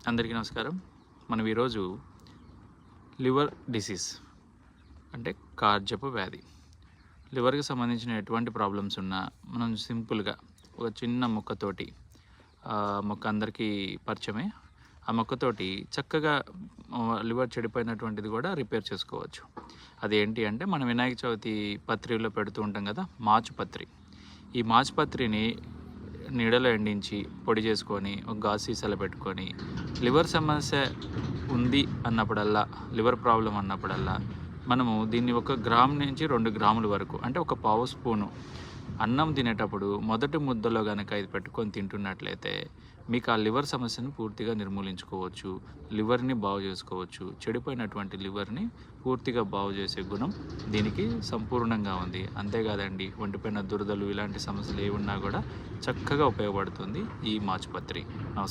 అందరికీ నమస్కారం. మనం ఈరోజు లివర్ డిసీజ్ అంటే కార్జపు వ్యాధి, లివర్కి సంబంధించిన ఎటువంటి ప్రాబ్లమ్స్ ఉన్నా మనం సింపుల్గా ఒక చిన్న మొక్కతోటి, మొక్క అందరికీ పరిచయమే, ఆ మొక్కతోటి చక్కగా లివర్ చెడిపోయినటువంటిది కూడా రిపేర్ చేసుకోవచ్చు. అదేంటి అంటే మనం వినాయక చవితి పత్రిలో పెడుతూ ఉంటాం కదా, మాచుపత్రి. ఈ మాచుపత్రిని నీడలో ఎండించి పొడి చేసుకొని ఒక గాజు సీసాలో పెట్టుకొని లివర్ సమస్య ఉంది అన్నప్పుడల్లా, లివర్ ప్రాబ్లం అన్నప్పుడల్లా మనము దీన్ని 1 గ్రామ్ నుంచి 2 గ్రాముల వరకు, అంటే ఒక పావు స్పూను అన్నం తినేటప్పుడు మొదటి ముద్దలో కనుక ఇది పెట్టుకొని తింటున్నట్లయితే మీకు ఆ లివర్ సమస్యను పూర్తిగా నిర్మూలించుకోవచ్చు, లివర్ని బాగు చేసుకోవచ్చు. చెడిపోయినటువంటి లివర్ని పూర్తిగా బాగు చేసే గుణం దీనికి సంపూర్ణంగా ఉంది. అంతేకాదండి, ఒంటిపైన దురదలు ఇలాంటి సమస్యలు ఏ ఉన్నా కూడా చక్కగా ఉపయోగపడుతుంది ఈ మాచుపత్రి. నమస్కారం.